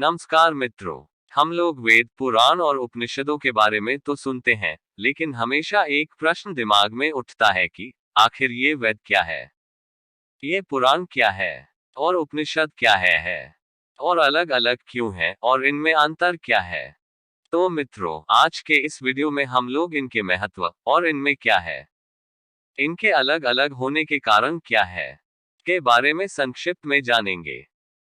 नमस्कार मित्रों। हम लोग वेद, पुराण और उपनिषदों के बारे में तो सुनते हैं, लेकिन हमेशा एक प्रश्न दिमाग में उठता है कि आखिर ये वेद क्या है, ये पुराण क्या है और उपनिषद क्या है और अलग अलग क्यों है और इनमें अंतर क्या है। तो मित्रों, आज के इस वीडियो में हम लोग इनके महत्व और इनमें क्या है, इनके अलग अलग होने के कारण क्या है, के बारे में संक्षिप्त में जानेंगे।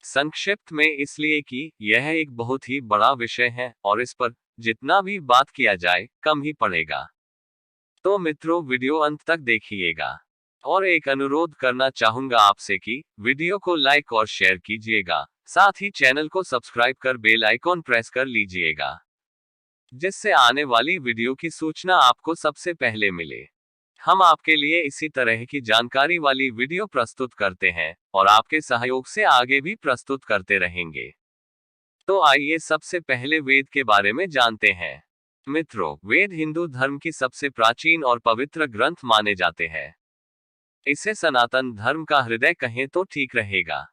संक्षिप्त में इसलिए कि यह एक बहुत ही बड़ा विषय है और इस पर जितना भी बात किया जाए कम ही पड़ेगा। तो मित्रों, वीडियो अंत तक देखिएगा और एक अनुरोध करना चाहूंगा आपसे कि वीडियो को लाइक और शेयर कीजिएगा, साथ ही चैनल को सब्सक्राइब कर बेल आइकॉन प्रेस कर लीजिएगा, जिससे आने वाली वीडियो की सूचना आपको सबसे पहले मिले। हम आपके लिए इसी तरह की जानकारी वाली वीडियो प्रस्तुत करते हैं और आपके सहयोग से आगे भी प्रस्तुत करते रहेंगे। तो आइए सबसे पहले वेद के बारे में जानते हैं। मित्रों, वेद हिंदू धर्म की सबसे प्राचीन और पवित्र ग्रंथ माने जाते हैं। इसे सनातन धर्म का हृदय कहें तो ठीक रहेगा,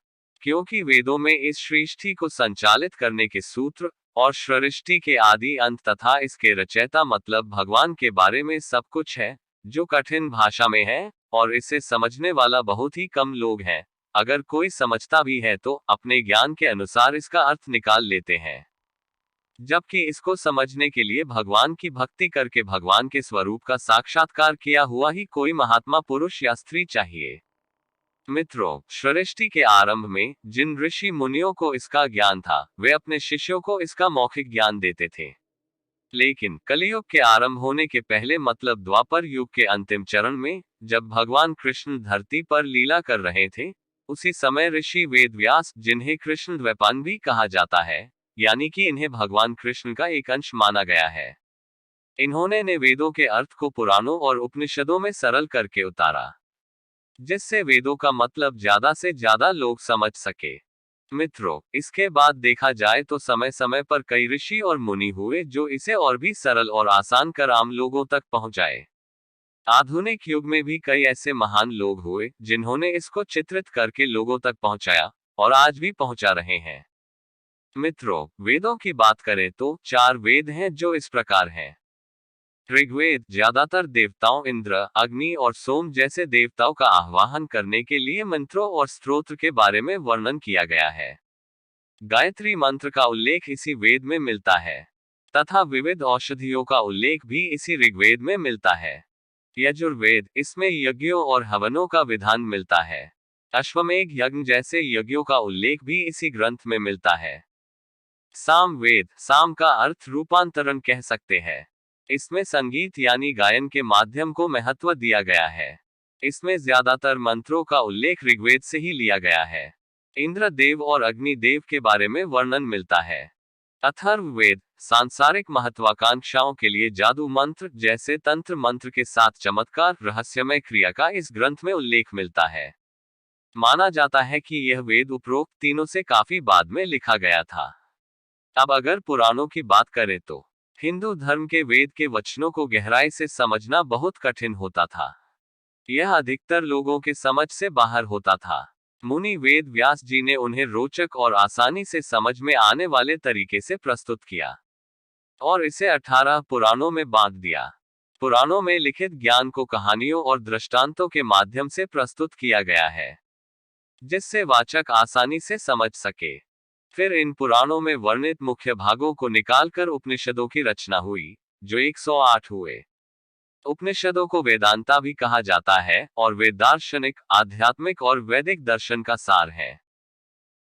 क्योंकि वेदों में इस सृष्टि को संचालित करने के सूत्र और सृष्टि के आदि अंत तथा इसके रचयिता मतलब भगवान के बारे में सब कुछ है, जो कठिन भाषा में है और इसे समझने वाला बहुत ही कम लोग हैं। अगर कोई समझता भी है तो अपने ज्ञान के अनुसार इसका अर्थ निकाल लेते हैं, जबकि इसको समझने के लिए भगवान की भक्ति करके भगवान के स्वरूप का साक्षात्कार किया हुआ ही कोई महात्मा पुरुष या स्त्री चाहिए। मित्रों, सृष्टि के आरंभ में जिन ऋषि मुनियों को इसका ज्ञान था, वे अपने शिष्यों को इसका मौखिक ज्ञान देते थे। लेकिन कलियुग के आरंभ होने के पहले मतलब द्वापर युग के अंतिम चरण में, जब भगवान कृष्ण धरती पर लीला कर रहे थे, उसी समय ऋषि वेद व्यास, जिन्हें कृष्ण द्वैपायन भी कहा जाता है, यानी कि इन्हें भगवान कृष्ण का एक अंश माना गया है, इन्होंने ने वेदों के अर्थ को पुराणों और उपनिषदों में सरल करके उतारा, जिससे वेदों का मतलब ज्यादा से ज्यादा लोग समझ सके। मित्रों, इसके बाद देखा जाए तो समय समय पर कई ऋषि और मुनि हुए जो इसे और भी सरल और आसान कर आम लोगों तक पहुंचाए। आधुनिक युग में भी कई ऐसे महान लोग हुए जिन्होंने इसको चित्रित करके लोगों तक पहुंचाया और आज भी पहुंचा रहे हैं। मित्रों, वेदों की बात करें तो 4 वेद हैं जो इस प्रकार हैं। ऋग्वेद ज्यादातर देवताओं इंद्र, अग्नि और सोम जैसे देवताओं का आह्वान करने के लिए मंत्रों और स्तोत्र के बारे में वर्णन किया गया है। गायत्री मंत्र का उल्लेख इसी वेद में मिलता है तथा विविध औषधियों का उल्लेख भी इसी ऋग्वेद में मिलता है। यजुर्वेद, इसमें यज्ञों और हवनों का विधान मिलता है। अश्वमेघ यज्ञ जैसे यज्ञों का उल्लेख भी इसी ग्रंथ में मिलता है। सामवेद, साम का अर्थ रूपांतरण कह सकते हैं। इसमें संगीत यानी गायन के माध्यम को महत्व दिया गया है। इसमें ज्यादातर मंत्रों का उल्लेख ऋग्वेद से ही लिया गया है। इंद्र देव और अग्नि देव के बारे में वर्णन मिलता है। अथर्ववेद, सांसारिक महत्वाकांक्षाओं के लिए जादू मंत्र जैसे तंत्र मंत्र के साथ चमत्कार रहस्यमय क्रिया का इस ग्रंथ में उल्लेख मिलता है। माना जाता है कि यह वेद उपरोक्त तीनों से काफी बाद में लिखा गया था। अब अगर पुराणों की बात करें तो हिंदू धर्म के वेद के वचनों को गहराई से समझना बहुत कठिन होता था। यह अधिकतर लोगों के समझ से बाहर होता था। मुनि वेद व्यास जी ने उन्हें रोचक और आसानी से समझ में आने वाले तरीके से प्रस्तुत किया और इसे 18 पुराणों में बांट दिया। पुराणों में लिखित ज्ञान को कहानियों और दृष्टांतों के माध्यम से प्रस्तुत किया गया है, जिससे वाचक आसानी से समझ सके। फिर इन पुराणों में वर्णित मुख्य भागों को निकालकर उपनिषदों की रचना हुई, जो 108 हुए। उपनिषदों को वेदांता भी कहा जाता है और वे दार्शनिक, आध्यात्मिक और वैदिक दर्शन का सार है।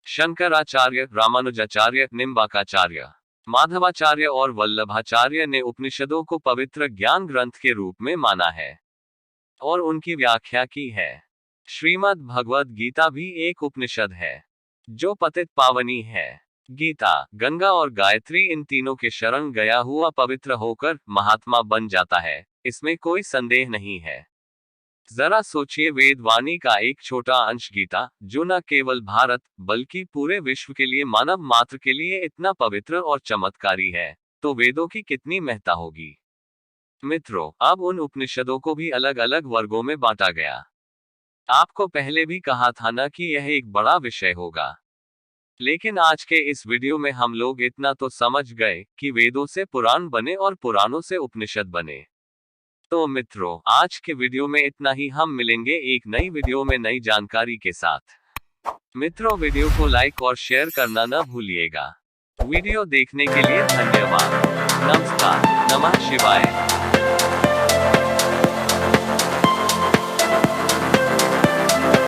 शंकराचार्य, रामानुजाचार्य, निम्बाकाचार्य, माधवाचार्य और वल्लभाचार्य ने उपनिषदों को पवित्र ज्ञान ग्रंथ के रूप में माना है और उनकी व्याख्या की है। श्रीमद् भगवद गीता भी एक उपनिषद है, जो पतित पावनी है। गीता, गंगा और गायत्री इन तीनों के शरण गया हुआ पवित्र होकर महात्मा बन जाता है, इसमें कोई संदेह नहीं है। जरा सोचिए, वेदवाणी का एक छोटा अंश गीता, जो न केवल भारत बल्कि पूरे विश्व के लिए, मानव मात्र के लिए इतना पवित्र और चमत्कारी है, तो वेदों की कितनी महत्ता होगी। मित्रों, अब उन उपनिषदों को भी अलग अलग वर्गों में बांटा गया। आपको पहले भी कहा था ना कि यह एक बड़ा विषय होगा। लेकिन आज के इस वीडियो में हम लोग इतना तो समझ गए कि वेदों से पुराण बने और पुराणों से उपनिषद बने। तो मित्रों, आज के वीडियो में इतना ही। हम मिलेंगे एक नई वीडियो में नई जानकारी के साथ। मित्रों, वीडियो को लाइक और शेयर करना न भूलिएगा। वीडियो देखने के लिए धन्यवाद। नमस्कार। नमः शिवाय।